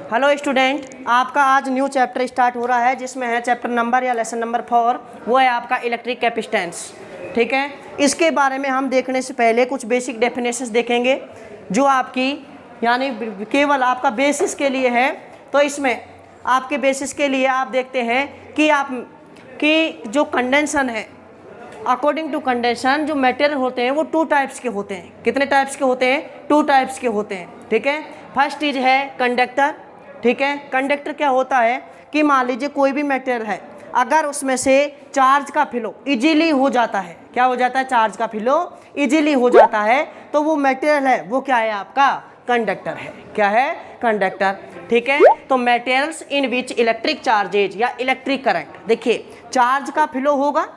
Hello student, आपका आज new chapter start हो रहा है जिसमें है चैप्टर नंबर या लेसन नंबर 4, वो है आपका इलेक्ट्रिक कैपेसिटेंस। ठीक है, इसके बारे में हम देखने से पहले कुछ बेसिक डेफिनेशंस देखेंगे जो आपकी यानी केवल आपका बेसिस के लिए है। तो इसमें आपके बेसिस के लिए आप देखते हैं कि जो कंडेंसन है, अकॉर्डिंग टू कंडेंसन जो मटेरियल होते हैं वो 2 टाइप्स के होते हैं। कितने टाइप्स के होते हैं? 2 टाइप्स के होते हैं। ठीक है, फर्स्ट चीज़ है कंडक्टर। ठीक है, कंडक्टर क्या होता है कि मान लीजिए कोई भी मटेरियल है, अगर उसमें से चार्ज का फ्लो इजीली हो जाता है, क्या हो जाता है? चार्ज का फ्लो इजीली हो जाता है, तो वो मटेरियल है वो क्या है? आपका कंडक्टर है। क्या है? कंडक्टर। ठीक है, तो materials in which electric charges या इलेक्ट्रिक करंट, देखिए चार्ज का फ्लो होगा।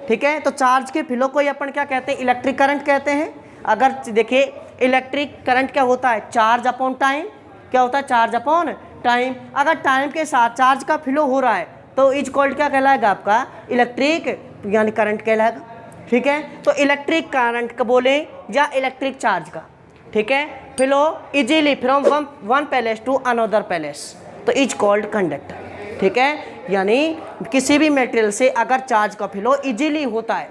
ठीक है, तो चार्ज के फ्लो को अपन क्या कहते हैं? इलेक्ट्रिक करंट कहते हैं। अगर देखिए इलेक्ट्रिक करंट क्या होता है? Charge upon time. क्या होता है? Charge upon time. अगर टाइम के साथ चार्ज का फ्लो हो रहा है तो इज कॉल्ड क्या कहलाएगा? आपका इलेक्ट्रिक यानी करंट कहलाएगा। ठीक है, तो इलेक्ट्रिक करंट का बोले या इलेक्ट्रिक चार्ज का, ठीक है, flow easily from one place to another place, तो इज कॉल्ड कंडक्टर। ठीक है, यानी किसी भी मटेरियल से अगर चार्ज का फ्लो इजीली होता है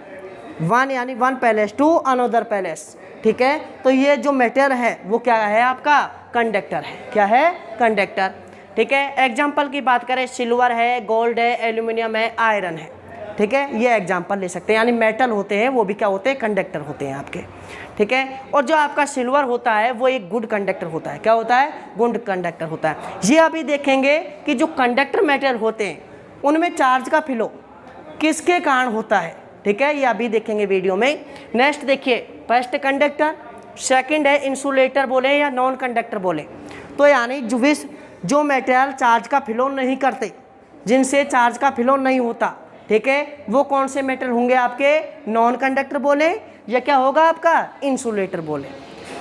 one place to another place, ठीक है, तो ये जो मटेरियल है वो क्या है? आपका कंडक्टर है। क्या है? कंडक्टर। ठीक है, एग्जांपल की बात करें, सिल्वर है, गोल्ड है, एल्यूमिनियम है, आयरन है। ठीक है, ये एग्जांपल ले सकते हैं, यानी मेटल होते हैं वो भी क्या होते हैं? कंडक्टर होते हैं आपके। ठीक है, और जो आपका सिल्वर होता है वो एक गुड कंडक्टर होता है। क्या होता है? गुड कंडक्टर होता है। ये अभी देखेंगे कि जो कंडक्टर मेटल होते हैं उनमें चार्ज का फ्लो किसके कारण होता है। ठीक है, ये अभी देखेंगे वीडियो में। नेक्स्ट देखिए, फर्स्ट कंडक्टर, सेकंड है इंसुलेटर बोले या नॉन कंडक्टर बोले, तो यानी जो मेटेरियल चार्ज का फ्लो नहीं करते, जिनसे चार्ज का फ्लो नहीं होता, ठीक है, वो कौन से मेटेरियल होंगे? आपके नॉन कंडक्टर बोले या क्या होगा? आपका इंसुलेटर बोले।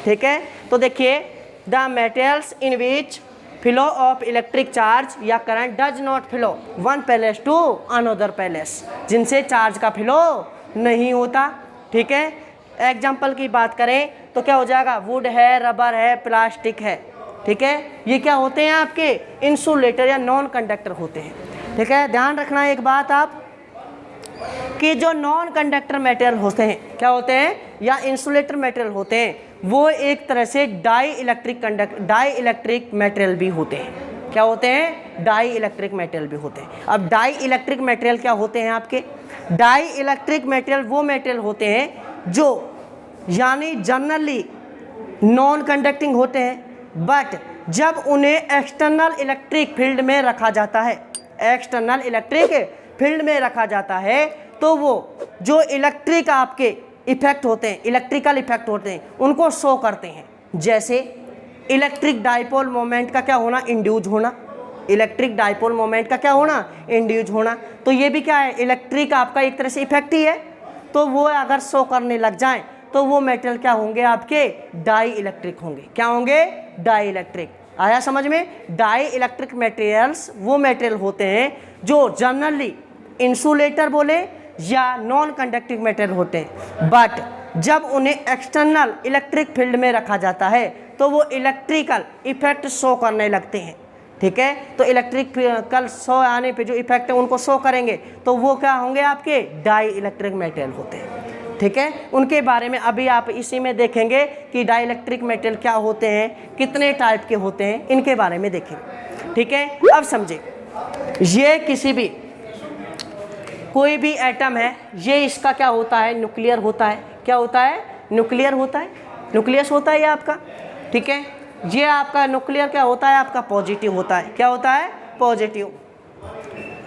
ठीक है, तो देखिए the materials in which flow of electric charge या current does not flow one place to another place, जिनसे चार्ज का फ्लो नहीं होता। ठीक है, एग्जाम्पल की बात करें तो क्या हो जाएगा? वुड है, रबर है, प्लास्टिक है। ठीक है, ये क्या होते हैं? आपके इंसुलेटर या नॉन कंडक्टर होते हैं। ठीक है, ध्यान रखना एक बात आप कि जो नॉन कंडक्टर मटेरियल होते हैं, क्या होते हैं? या इंसुलेटर मटेरियल होते हैं, वो एक तरह से डाई इलेक्ट्रिक मटेरियल भी होते हैं। क्या होते हैं? डाई इलेक्ट्रिक मटेरियल भी होते हैं। अब डाई इलेक्ट्रिक मटेरियल क्या होते हैं? आपके डाई इलेक्ट्रिक मटेरियल वो मटेरियल होते हैं जो यानी जनरली नॉन कंडक्टिंग होते हैं, बट जब उन्हें एक्सटर्नल इलेक्ट्रिक फील्ड में रखा जाता है, एक्सटर्नल इलेक्ट्रिक फील्ड में रखा जाता है, तो वो जो इलेक्ट्रिक आपके इफेक्ट होते हैं, इलेक्ट्रिकल इफेक्ट होते हैं, उनको शो करते हैं। जैसे इलेक्ट्रिक डाइपोल मोमेंट का क्या होना? इंड्यूज होना। इलेक्ट्रिक डाइपोल मोमेंट का क्या होना? इंड्यूज होना। तो ये भी क्या है? इलेक्ट्रिक आपका एक तरह से इफेक्ट ही है। तो वो अगर शो करने लग जाएं तो वो मेटल क्या होंगे? आपके डाई इलेक्ट्रिक होंगे। क्या होंगे? Dielectric. आया समझ में? डाई इलेक्ट्रिक मटेरियल्स वो मटेरियल होते हैं जो जनरली इंसुलेटर बोले या नॉन कंडक्टिंग मटेरियल होते हैं, बट जब उन्हें एक्सटर्नल इलेक्ट्रिक फील्ड में रखा जाता है तो वो इलेक्ट्रिकल इफेक्ट शो करने लगते हैं। ठीक है, तो इलेक्ट्रिकल शो आने पे जो इफेक्ट है उनको शो करेंगे, तो वो क्या होंगे? आपके डाई इलेक्ट्रिक मटेरियल होते हैं। ठीक है, उनके बारे में अभी आप इसी में देखेंगे कि डाई इलेक्ट्रिक मटेरियल क्या होते हैं, कितने टाइप के होते हैं, इनके बारे में देखेंगे। ठीक है, अब समझे, ये किसी भी कोई भी एटम है, ये इसका क्या होता है? न्यूक्लियर होता है। क्या होता है? न्यूक्लियर होता है, न्यूक्लियस होता है ये आपका। ठीक है, ये आपका न्यूक्लियर क्या होता है? आपका पॉजिटिव होता है। क्या होता है? पॉजिटिव।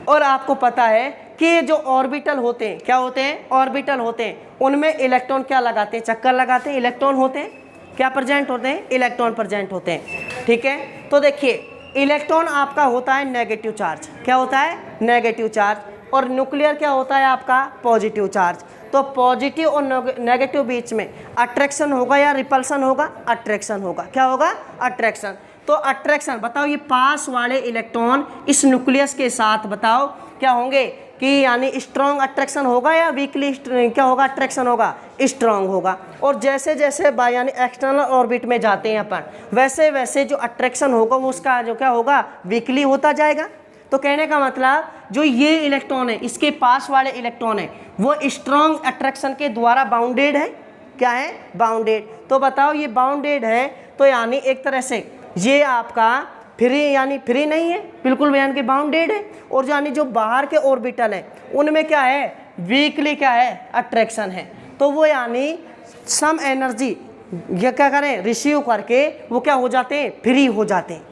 और आपको पता है कि ये जो ऑर्बिटल होते हैं, क्या होते हैं? ऑर्बिटल होते हैं, उनमें इलेक्ट्रॉन क्या लगाते हैं? चक्कर लगाते हैं, इलेक्ट्रॉन होते हैं। क्या प्रेजेंट होते हैं? इलेक्ट्रॉन प्रेजेंट होते हैं। ठीक है, तो देखिए इलेक्ट्रॉन आपका होता है नेगेटिव चार्ज। क्या होता है? Negative charge. और न्यूक्लियर क्या होता है? आपका पॉजिटिव चार्ज। तो पॉजिटिव और नेगेटिव बीच में अट्रैक्शन होगा या रिपल्सन होगा? अट्रैक्शन होगा। क्या होगा? अट्रैक्शन। तो अट्रैक्शन बताओ, ये पास वाले इलेक्ट्रॉन इस न्यूक्लियस के साथ बताओ क्या होंगे? कि यानी स्ट्रॉन्ग अट्रैक्शन होगा या वीकली क्या होगा, अट्रैक्शन होगा, स्ट्रॉन्ग होगा। और जैसे जैसे यानी एक्सटर्नल ऑर्बिट में जाते हैं अपन, वैसे वैसे जो अट्रैक्शन होगा वो उसका जो क्या होगा, वीकली होता जाएगा। तो कहने का मतलब जो ये इलेक्ट्रॉन है, इसके पास वाले इलेक्ट्रॉन है, वो स्ट्रॉन्ग अट्रैक्शन के द्वारा बाउंडेड है। क्या है, बाउंडेड। तो बताओ ये बाउंडेड है, तो यानी एक तरह से ये आपका फ्री यानी फ्री नहीं है, बिल्कुल यानी कि बाउंडेड है। और यानी जो बाहर के ऑर्बिटल है उनमें क्या है, वीकली क्या है, अट्रैक्शन है। तो वो यानी सम एनर्जी ये क्या करें, रिसीव करके वो क्या हो जाते हैं, फ्री हो जाते हैं।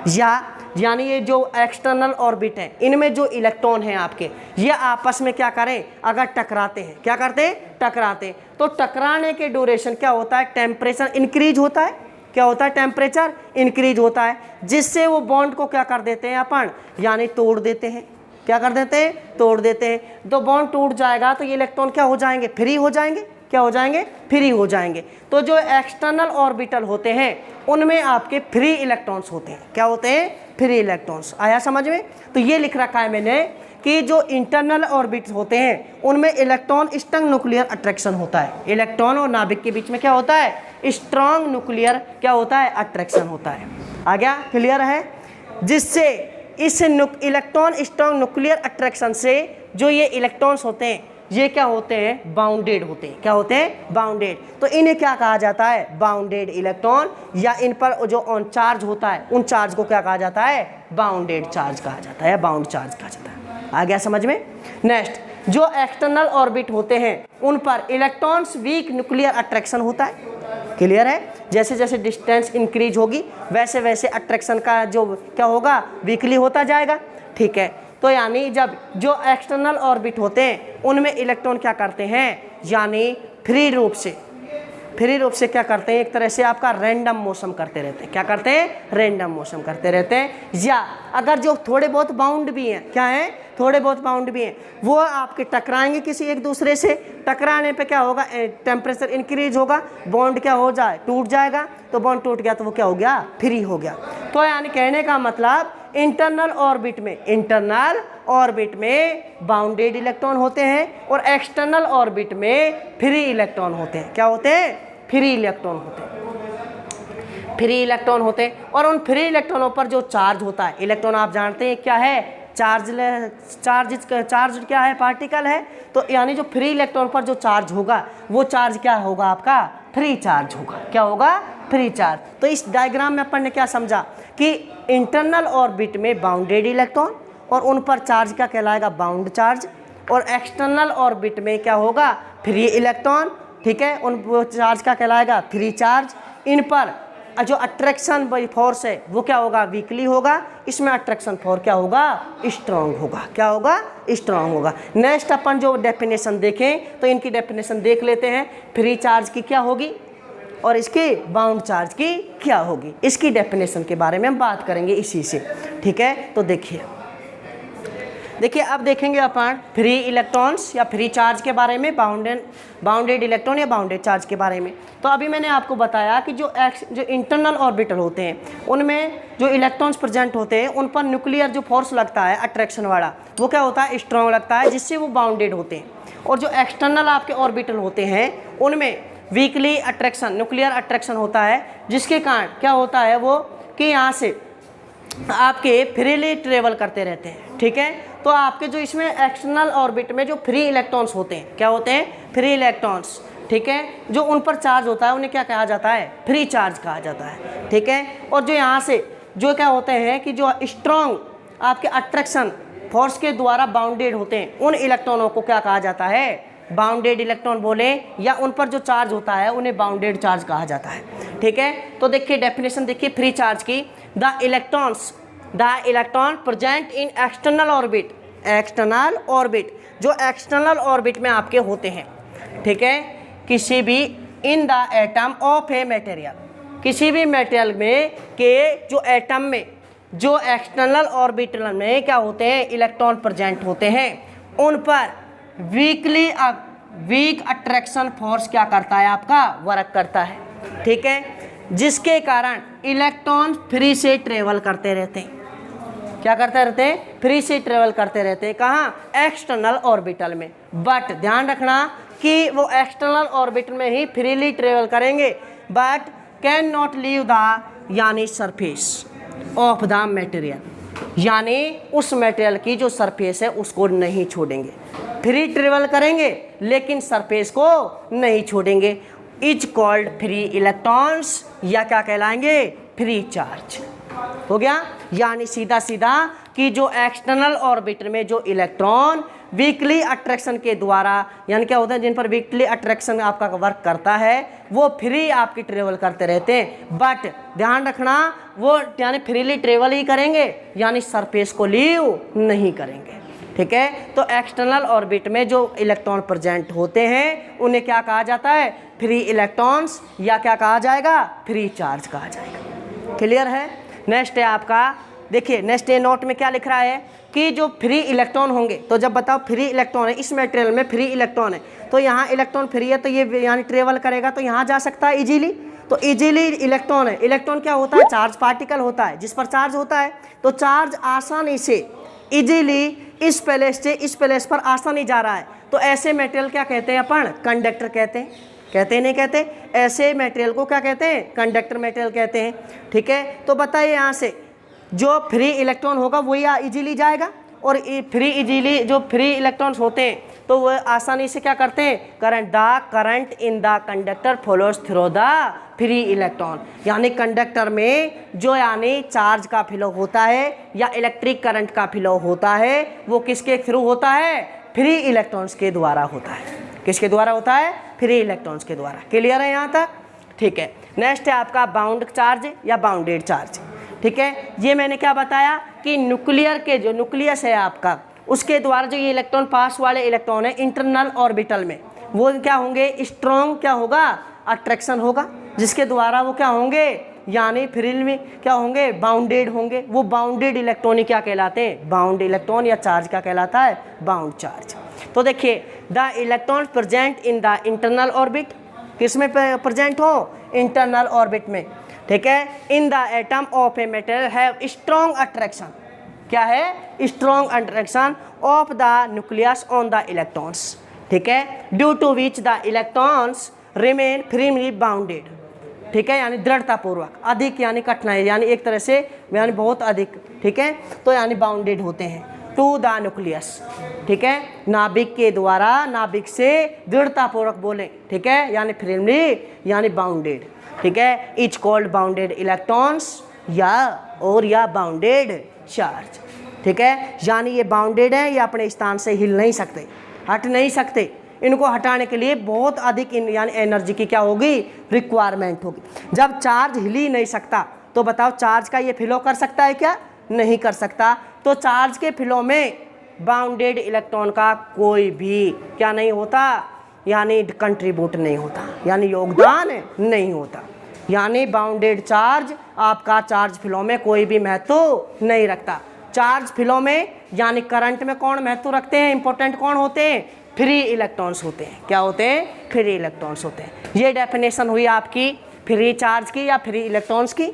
या यानी ये जो एक्सटर्नल ऑर्बिट है, इनमें जो इलेक्ट्रॉन हैं आपके, ये आपस में क्या करें, अगर टकराते हैं, क्या करते हैं, टकराते हैं, तो टकराने के ड्यूरेशन क्या होता है, टेम्परेचर इंक्रीज होता है। क्या होता है, टेम्परेचर इंक्रीज होता है, जिससे वो बॉन्ड को क्या कर देते हैं अपन, यानी तोड़ देते हैं। क्या कर देते हैं, तोड़ देते हैं। तो बॉन्ड टूट जाएगा तो ये इलेक्ट्रॉन क्या हो जाएंगे, फ्री हो जाएंगे। क्या हो जाएंगे, फ्री हो जाएंगे। तो जो एक्सटर्नल ऑर्बिटल होते हैं उनमें आपके फ्री इलेक्ट्रॉन्स होते हैं। क्या होते हैं, फ्री इलेक्ट्रॉन्स। आया समझ में। तो ये लिख रखा है मैंने कि जो इंटरनल ऑर्बिट होते हैं उनमें इलेक्ट्रॉन स्ट्रॉन्ग न्यूक्लियर अट्रैक्शन होता है। इलेक्ट्रॉन और नाभिक के बीच में क्या होता है, स्ट्रॉन्ग न्यूक्लियर क्या होता है, अट्रैक्शन होता है। आ गया, क्लियर है। जिससे इस इलेक्ट्रॉन स्ट्रॉन्ग न्यूक्लियर अट्रैक्शन से जो ये इलेक्ट्रॉन्स होते हैं ये क्या होते हैं, बाउंडेड होते हैं। क्या होते हैं, बाउंडेड। तो इन्हें क्या कहा जाता है, बाउंडेड इलेक्ट्रॉन, या इन पर जो ऑन चार्ज होता है उन चार्ज को क्या कहा जाता है, बाउंडेड चार्ज कहा जाता है, बाउंड चार्ज कहा जाता है। आ गया समझ में। नेक्स्ट, जो एक्सटर्नल ऑर्बिट होते हैं उन पर इलेक्ट्रॉन्स वीक न्यूक्लियर अट्रैक्शन होता है। क्लियर है। जैसे जैसे डिस्टेंस इंक्रीज होगी वैसे वैसे अट्रैक्शन का जो क्या होगा, वीकली होता जाएगा। ठीक है। तो यानी जब जो एक्सटर्नल ऑर्बिट होते हैं उनमें इलेक्ट्रॉन क्या करते हैं, यानी फ्री रूप से क्या करते हैं, एक तरह से आपका रैंडम मोशन करते रहते हैं। क्या करते हैं, रैंडम मोशन करते रहते हैं। या अगर जो थोड़े बहुत बाउंड भी हैं, क्या है, थोड़े बहुत बाउंड भी हैं, वो आपके टकराएंगे किसी एक दूसरे से। टकराने पे क्या होगा, टेम्परेचर इंक्रीज होगा, बॉन्ड क्या हो जाए, टूट जाएगा। तो बॉन्ड टूट गया तो वो क्या हो गया, फ्री हो गया। तो यानी कहने का मतलब इंटरनल ऑर्बिट में बाउंडेड इलेक्ट्रॉन होते हैं और एक्सटर्नल ऑर्बिट में फ्री इलेक्ट्रॉन होते हैं। क्या होते हैं, फ्री इलेक्ट्रॉन होते हैं। फ्री इलेक्ट्रॉन होते हैं और उन फ्री इलेक्ट्रॉनों पर जो चार्ज होता है, इलेक्ट्रॉन आप जानते हैं क्या है, चार्ज क्या है, पार्टिकल है। तो यानी जो फ्री इलेक्ट्रॉन पर जो चार्ज होगा वो चार्ज क्या होगा आपका, फ्री चार्ज होगा। क्या होगा, फ्री चार्ज। तो इस डायग्राम में अपन ने क्या समझा कि इंटरनल ऑर्बिट में बाउंडेड इलेक्ट्रॉन और उन पर चार्ज क्या कहलाएगा, बाउंड चार्ज। और एक्सटर्नल ऑर्बिट में क्या होगा, फ्री इलेक्ट्रॉन। ठीक है, उन चार्ज का कहलाएगा फ्री चार्ज। इन पर जो अट्रैक्शन फोर्स है वो क्या होगा, वीकली होगा। इसमें अट्रैक्शन फोर्स क्या होगा, स्ट्रांग होगा। क्या होगा, स्ट्रांग होगा। नेक्स्ट अपन जो डेफिनेशन देखें तो इनकी डेफिनेशन देख लेते हैं। फ्री चार्ज की क्या होगी और इसकी बाउंड चार्ज की क्या होगी, इसकी डेफिनेशन के बारे में हम बात करेंगे इसी से। ठीक है, तो देखिए अब देखेंगे अपन फ्री इलेक्ट्रॉन्स या फ्री चार्ज के बारे में, बाउंडेड इलेक्ट्रॉन या बाउंडेड चार्ज के बारे में। तो अभी मैंने आपको बताया कि जो इंटरनल ऑर्बिटल होते हैं उनमें जो इलेक्ट्रॉन्स प्रेजेंट होते हैं उन पर न्यूक्लियर जो फोर्स लगता है अट्रैक्शन वाला, वो क्या होता है, स्ट्रॉन्ग लगता है, जिससे वो बाउंडेड होते हैं। और जो एक्सटर्नल आपके ऑर्बिटल होते हैं उनमें वीकली अट्रैक्शन, न्यूक्लियर अट्रैक्शन होता है, जिसके कारण क्या होता है वो कि यहाँ से आपके फ्रीली ट्रेवल करते रहते हैं। ठीक है, तो आपके जो इसमें एक्सटर्नल ऑर्बिट में जो फ्री इलेक्ट्रॉन्स होते हैं, क्या होते हैं, फ्री इलेक्ट्रॉन्स। ठीक है, जो उन पर चार्ज होता है उन्हें क्या कहा जाता है, फ्री चार्ज कहा जाता है। ठीक है, और जो यहाँ से जो क्या होते हैं कि जो स्ट्रॉन्ग आपके अट्रैक्शन फोर्स के द्वारा बाउंडेड होते हैं उन इलेक्ट्रॉनों को क्या कहा जाता है, बाउंडेड इलेक्ट्रॉन बोले, या उन पर जो चार्ज होता है उन्हें बाउंडेड चार्ज कहा जाता है। ठीक है, तो देखिए डेफिनेशन देखिए फ्री चार्ज की। The electron present in external orbit, जो एक्सटर्नल ऑर्बिट में आपके होते हैं। ठीक है, किसी भी इन the atom of a material, किसी भी मटेरियल में के जो एटम में जो एक्सटर्नल ऑर्बिटल में क्या होते हैं, इलेक्ट्रॉन प्रेजेंट होते हैं, उन पर वीक अट्रैक्शन फोर्स क्या करता है, आपका वर्क करता है। ठीक है, जिसके कारण इलेक्ट्रॉन फ्री से ट्रेवल करते रहते हैं। क्या करते रहते हैं, फ्री से ट्रेवल करते रहते हैं। कहाँ, एक्सटर्नल ऑर्बिटल में। बट ध्यान रखना कि वो एक्सटर्नल ऑर्बिटल में ही फ्रीली ट्रेवल करेंगे, but can not leave the यानी सरफेस ऑफ द मटेरियल, यानी उस मटेरियल की जो सरफेस है उसको नहीं छोड़ेंगे। फ्री ट्रेवल करेंगे लेकिन सरफेस को नहीं छोड़ेंगे। इज कॉल्ड फ्री इलेक्ट्रॉन्स, या क्या कहलाएंगे, फ्री चार्ज। हो गया, यानी सीधा सीधा कि जो एक्सटर्नल ऑर्बिटर में जो इलेक्ट्रॉन वीकली अट्रैक्शन के द्वारा, यानी क्या होता है, जिन पर वीकली अट्रैक्शन आपका वर्क करता है वो फ्री आपकी ट्रेवल करते रहते हैं। बट ध्यान रखना वो यानी फ्रीली ट्रेवल ही करेंगे, यानी सरफेस को लीव नहीं करेंगे। ठीक है, तो एक्सटर्नल ऑर्बिट में जो इलेक्ट्रॉन प्रेजेंट होते हैं उन्हें क्या कहा जाता है, फ्री इलेक्ट्रॉन्स, या क्या कहा जाएगा, फ्री चार्ज कहा जाएगा। क्लियर है। नेक्स्ट है आपका, देखिए नेक्स्ट ए नोट में क्या लिख रहा है कि जो फ्री इलेक्ट्रॉन होंगे, तो जब बताओ फ्री इलेक्ट्रॉन है, इस मटेरियल में फ्री इलेक्ट्रॉन है, तो यहाँ इलेक्ट्रॉन फ्री है तो ये यानी ट्रेवल करेगा तो यहाँ जा सकता है इजीली। तो इजीली इलेक्ट्रॉन है, इलेक्ट्रॉन क्या होता है, चार्ज पार्टिकल होता है जिस पर चार्ज होता है, तो चार्ज आसानी से इजीली इस प्लेस से इस प्लेस पर आसानी जा रहा है, तो ऐसे मटेरियल क्या कहते हैं अपन, कंडक्टर कहते हैं। कहते नहीं कहते, ऐसे मटेरियल को क्या कहते हैं, कंडक्टर मटेरियल कहते हैं। ठीक है, तो बताइए यहाँ से जो फ्री इलेक्ट्रॉन होगा वही इजीली जाएगा, और फ्री इजीली जो फ्री इलेक्ट्रॉन्स होते हैं तो वो आसानी से क्या करते हैं, current in the conductor follows through the free electron, यानी कंडक्टर में जो यानी चार्ज का फ्लो होता है या इलेक्ट्रिक करंट का फ्लो होता है वो किसके थ्रू होता है, फ्री इलेक्ट्रॉन्स के द्वारा होता है। किसके द्वारा होता है, फ्री इलेक्ट्रॉन्स के द्वारा। क्लियर है यहाँ तक। ठीक है, नेक्स्ट है आपका बाउंड चार्ज या बाउंडेड चार्ज। ठीक है, ये मैंने क्या बताया कि न्यूक्लियर के जो न्यूक्लियस है आपका उसके द्वारा जो ये इलेक्ट्रॉन पास वाले इलेक्ट्रॉन है इंटरनल ऑर्बिटल में वो क्या होंगे, स्ट्रॉन्ग क्या होगा, अट्रैक्शन होगा, जिसके द्वारा वो क्या होंगे, यानी फ्रीली में क्या होंगे, बाउंडेड होंगे। वो बाउंडेड इलेक्ट्रॉन क्या कहलाते हैं, बाउंड इलेक्ट्रॉन या चार्ज क्या कहलाता है, बाउंड चार्ज। तो देखिए the electron present in the internal orbit, किस में प्रेजेंट हो, इंटरनल ऑर्बिट में। ठीक है, in the atom of a material have strong attraction, क्या है, strong attraction of the nucleus on the electrons. ठीक है, due to which the electrons remain freely bounded. ठीक है, यानी दृढ़तापूर्वक, अधिक यानी कठिनाई, यानी एक तरह से यानी बहुत अधिक। ठीक है, तो यानी बाउंडेड होते हैं टू द न्यूक्लियस। ठीक है, नाभिक के द्वारा, नाभिक से दृढ़तापूर्वक बोले। ठीक है, यानी फ्रीली यानी बाउंडेड। ठीक है, इज कॉल्ड बाउंडेड इलेक्ट्रॉन्स या बाउंडेड चार्ज। ठीक है, यानी ये बाउंडेड है, ये अपने स्थान से हिल नहीं सकते, हट नहीं सकते। इनको हटाने के लिए बहुत अधिक यानी एनर्जी की क्या होगी, रिक्वायरमेंट होगी। जब चार्ज हिल ही नहीं सकता तो बताओ चार्ज का ये फ्लो कर सकता है क्या, नहीं कर सकता। तो चार्ज के फ्लो में बाउंडेड इलेक्ट्रॉन का कोई भी क्या नहीं होता, यानी कंट्रीब्यूट नहीं होता, यानी योगदान नहीं होता। यानी बाउंडेड चार्ज आपका चार्ज फ्लो में कोई भी महत्व नहीं रखता। चार्ज फ्लो में यानी करंट में कौन महत्व रखते हैं, इंपॉर्टेंट कौन होते हैं, फ्री इलेक्ट्रॉन्स होते हैं। क्या होते हैं, फ्री इलेक्ट्रॉन्स होते हैं। ये डेफिनेशन हुई आपकी फ्री चार्ज की या फ्री इलेक्ट्रॉन्स की,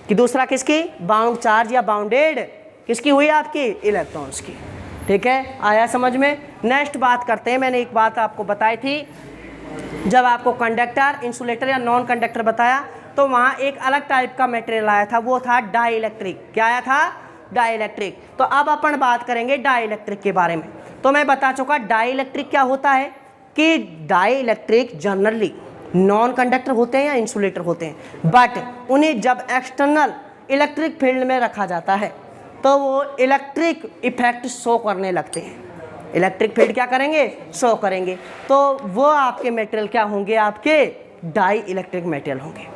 कि दूसरा किसकी, बाउंड चार्ज या बाउंडेड किसकी हुई आपकी, इलेक्ट्रॉन्स की। ठीक है, आया समझ में। नेक्स्ट बात करते हैं, मैंने एक बात आपको बताई थी, जब आपको कंडक्टर, इंसुलेटर या नॉन कंडक्टर बताया तो वहाँ एक अलग टाइप का मटेरियल आया था, वो था डाई इलेक्ट्रिक। क्या आया था, डाई इलेक्ट्रिक। तो अब अपन बात करेंगे डाई इलेक्ट्रिक के बारे में। तो मैं बता चुका डाई इलेक्ट्रिक क्या होता है, कि dielectric generally non conductor होते हैं या इंसुलेटर होते हैं, बट उन्हें जब एक्सटर्नल इलेक्ट्रिक फील्ड में रखा जाता है तो वो इलेक्ट्रिक इफेक्ट शो करने लगते हैं। इलेक्ट्रिक फील्ड क्या करेंगे, शो करेंगे। तो वो आपके मटेरियल क्या होंगे, आपके डाई इलेक्ट्रिक मटेरियल होंगे।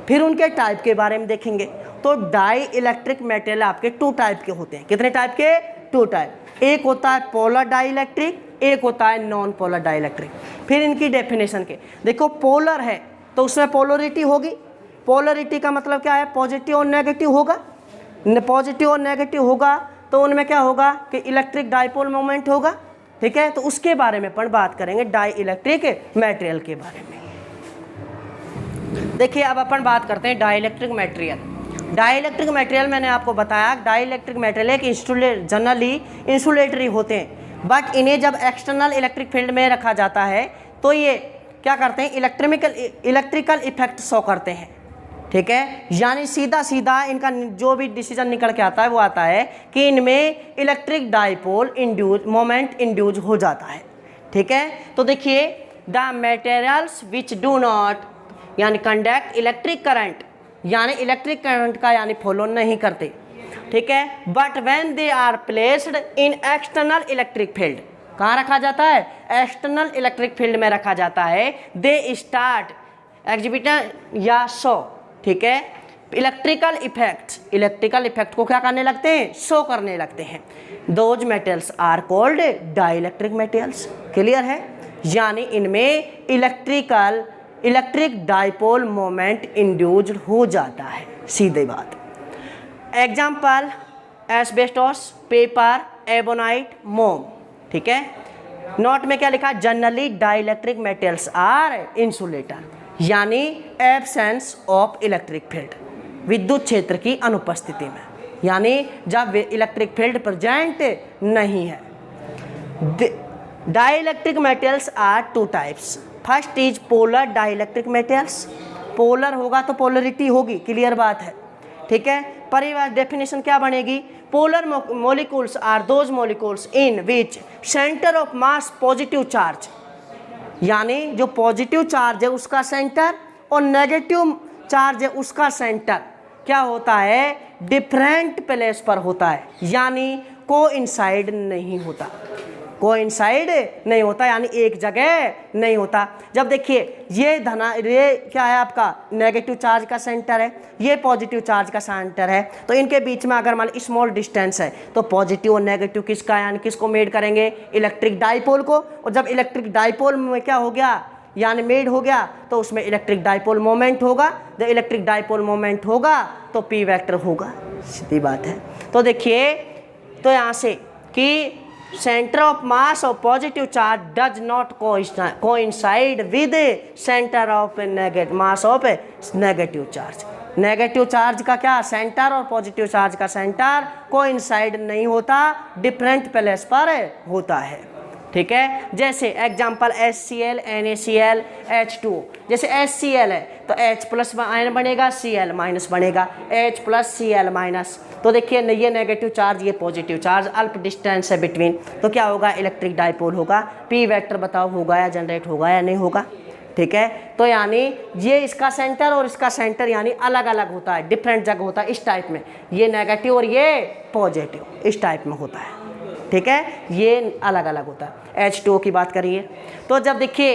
फिर उनके टाइप के बारे में देखेंगे। तो डाई इलेक्ट्रिक मटेरियल आपके टू टाइप के होते हैं। कितने टाइप के, टू टाइप। एक होता है पोलर डाई इलेक्ट्रिक, एक होता है नॉन पोलर डाई इलेक्ट्रिक। फिर इनकी डेफिनेशन के देखो, पोलर है तो उसमें पोलरिटी होगी। पोलरिटी का मतलब क्या है, पॉजिटिव और नेगेटिव होगा। पॉजिटिव और नेगेटिव होगा तो उनमें क्या होगा कि इलेक्ट्रिक डाइपोल मोमेंट होगा। ठीक है, तो उसके बारे में अपन बात करेंगे डाई इलेक्ट्रिक मटेरियल के बारे में। देखिए अब अपन बात करते हैं dielectric material. Dielectric material मैंने आपको बताया, डाइलेक्ट्रिक मटेरियल एक जनरली इंसुलेटरी होते हैं, बट इन्हें जब एक्सटर्नल इलेक्ट्रिक फील्ड में रखा जाता है तो ये क्या करते हैं, इलेक्ट्रिकल इफेक्ट शो करते हैं। ठीक है, यानी सीधा सीधा इनका जो भी डिसीजन निकल के आता है वो आता है कि इनमें electric dipole induce moment induce हो जाता है। ठीक है, तो देखिए the materials which do not यानी कंडक्ट इलेक्ट्रिक करंट, यानी इलेक्ट्रिक करंट का यानी फॉलो नहीं करते। ठीक है, but when they are placed in external electric field, कहाँ रखा जाता है, एक्सटर्नल इलेक्ट्रिक फील्ड में रखा जाता है, दे स्टार्ट एग्जिबिटर या शो। ठीक है, इलेक्ट्रिकल इफेक्ट को क्या करने लगते हैं, शो करने लगते हैं। Those materials are called dielectric materials. Clear है, यानी इनमें इलेक्ट्रिक डाइपोल मोमेंट इंड्यूस्ड हो जाता है, सीधी बात। एग्जाम्पल एस्बेस्टोस, पेपर, एबोनाइट, मोम। ठीक है, नोट में क्या लिखा, generally dielectric materials are insulator, यानी एब्सेंस ऑफ इलेक्ट्रिक फील्ड, विद्युत क्षेत्र की अनुपस्थिति में, यानी जब इलेक्ट्रिक फील्ड प्रेजेंट नहीं है। Dielectric materials are two types. First is polar dielectric materials, polar होगा तो पोलरिटी होगी, क्लियर बात है। ठीक है, परिभाषा डेफिनेशन क्या बनेगी, polar molecules are those molecules in which centre of mass positive charge, यानी जो पॉजिटिव चार्ज है उसका सेंटर और नेगेटिव चार्ज है उसका सेंटर क्या होता है, डिफरेंट प्लेस पर होता है, यानी कोइंसाइड नहीं होता, यानी एक जगह नहीं होता। जब देखिए ये क्या है आपका नेगेटिव चार्ज का सेंटर है, ये पॉजिटिव चार्ज का सेंटर है, तो इनके बीच में अगर मान लो स्मॉल डिस्टेंस है तो पॉजिटिव और नेगेटिव किसका यानी किसको मेड करेंगे, इलेक्ट्रिक डाइपोल को। और जब इलेक्ट्रिक डाइपोल में क्या हो गया यानी मेड हो गया तो उसमें इलेक्ट्रिक डाइपोल मोमेंट होगा, जब इलेक्ट्रिक डाइपोल मोमेंट होगा तो पी वेक्टर होगा, सीधी बात है। तो देखिए तो यहाँ से कि centre of mass of positive charge does not coincide with centre of mass of negative charge. Negative charge का क्या सेंटर और पॉजिटिव चार्ज का सेंटर कोइंसाइड नहीं होता, डिफरेंट प्लेस पर होता है। ठीक है, जैसे एग्जांपल HCl, NaCl, H2। जैसे HCl है तो H प्लस आयन बनेगा, Cl माइनस बनेगा, H प्लस Cl माइनस। तो देखिए ये नेगेटिव चार्ज ये पॉजिटिव चार्ज, अल्प डिस्टेंस है बिटवीन, तो क्या होगा, इलेक्ट्रिक डाइपोल होगा। पी वेक्टर बताओ होगा या जनरेट होगा या नहीं होगा। ठीक है, तो यानी ये इसका सेंटर और इसका सेंटर यानी अलग अलग होता है, डिफरेंट जगह होता है, इस टाइप में, ये नेगेटिव और ये पॉजिटिव इस टाइप में होता है। ठीक है, ये अलग अलग होता है। H2O की बात करिए तो जब देखिए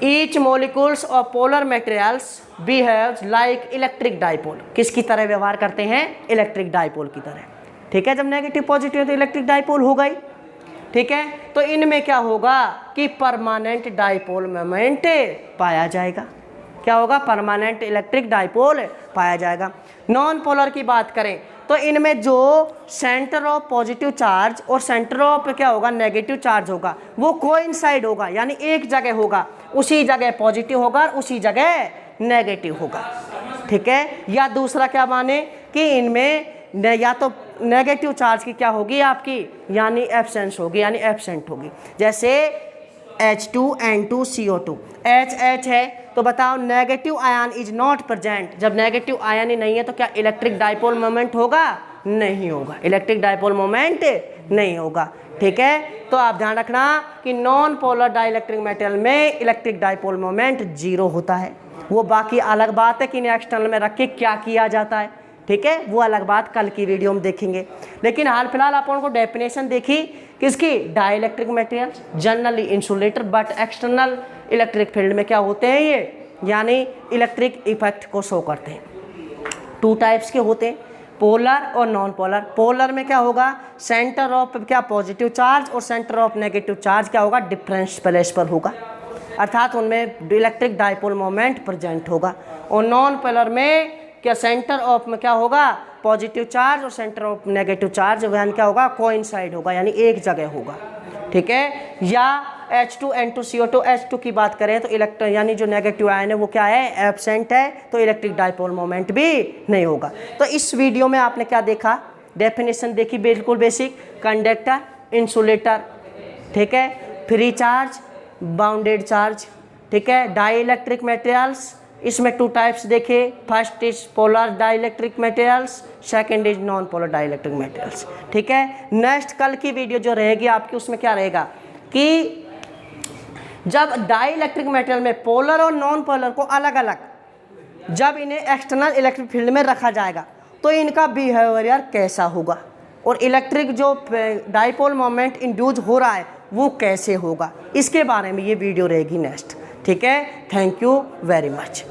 each molecules of polar materials behaves like electric dipole, किसकी तरह व्यवहार करते हैं, इलेक्ट्रिक डाइपोल की तरह। ठीक है, जब नेगेटिव पॉजिटिव तो इलेक्ट्रिक डाइपोल हो गई। ठीक है, तो इनमें क्या होगा कि परमानेंट डाइपोल मोमेंट पाया जाएगा। क्या होगा, परमानेंट इलेक्ट्रिक डाइपोल पाया जाएगा। नॉन पोलर की बात करें तो इनमें जो सेंटर ऑफ पॉजिटिव चार्ज और सेंटर ऑफ क्या होगा नेगेटिव चार्ज होगा वो कोइंसाइड होगा, यानी एक जगह होगा, उसी जगह पॉजिटिव होगा और उसी जगह नेगेटिव होगा। ठीक है, या दूसरा क्या माने कि इनमें या तो नेगेटिव चार्ज की क्या होगी आपकी यानी एब्सेंस होगी, यानी एब्सेंट होगी। जैसे H2N2CO2, H है तो बताओ negative ion is not present, जब नेगेटिव आयन ही नहीं है तो क्या इलेक्ट्रिक डाइपोल मोमेंट होगा, नहीं होगा, इलेक्ट्रिक डाइपोल मोमेंट नहीं होगा। ठीक है, तो आप ध्यान रखना कि नॉन पोलर डाइलेक्ट्रिक मेटेरियल में इलेक्ट्रिक डाइपोल मोमेंट 0 होता है। वो बाकी अलग बात है कि इन्हें एक्सटर्नल में रख के क्या किया जाता है। ठीक है, वो अलग बात कल की वीडियो में देखेंगे, लेकिन हाल फिलहाल आप उनको डेफिनेशन देखी किसकी, dielectric materials generally insulator but external electric field में क्या होते हैं ये यानी इलेक्ट्रिक इफेक्ट को शो करते हैं। 2 टाइप्स के होते हैं, पोलर और नॉन पोलर। पोलर में क्या होगा, सेंटर ऑफ क्या पॉजिटिव चार्ज और सेंटर ऑफ नेगेटिव चार्ज क्या होगा, डिफरेंस प्लेस पर होगा, अर्थात उनमें इलेक्ट्रिक डाइपोल मोमेंट प्रेजेंट होगा। और नॉन पोलर में क्या सेंटर ऑफ में क्या होगा, पॉजिटिव चार्ज और सेंटर ऑफ नेगेटिव चार्ज यानी क्या होगा, कोइंसाइड होगा, यानी एक जगह होगा। ठीक है, या H2N2CO2 H2 की बात करें तो इलेक्ट्रॉन यानी जो नेगेटिव आयन है वो क्या है, एब्सेंट है, तो इलेक्ट्रिक डाइपोल मोमेंट भी नहीं होगा। तो इस वीडियो में आपने क्या देखा, डेफिनेशन देखी बिल्कुल बेसिक, कंडक्टर, इंसुलेटर, ठीक है, फ्री चार्ज, बाउंडेड चार्ज, ठीक है, डाई इलेक्ट्रिक मटेरियल्स, इसमें 2 टाइप्स देखे, first is polar dielectric materials, second is non polar dielectric materials, ठीक है। नेक्स्ट कल की वीडियो जो रहेगी आपकी उसमें क्या रहेगा कि जब डाइलेक्ट्रिक मटेरियल में पोलर और नॉन पोलर को अलग अलग जब इन्हें एक्सटर्नल इलेक्ट्रिक फील्ड में रखा जाएगा तो इनका बिहेवियर कैसा होगा और इलेक्ट्रिक जो डाइपोल मोमेंट इंड्यूस हो रहा है वो कैसे होगा, इसके बारे में ये वीडियो रहेगी नेक्स्ट, ठीक है। Thank you very much.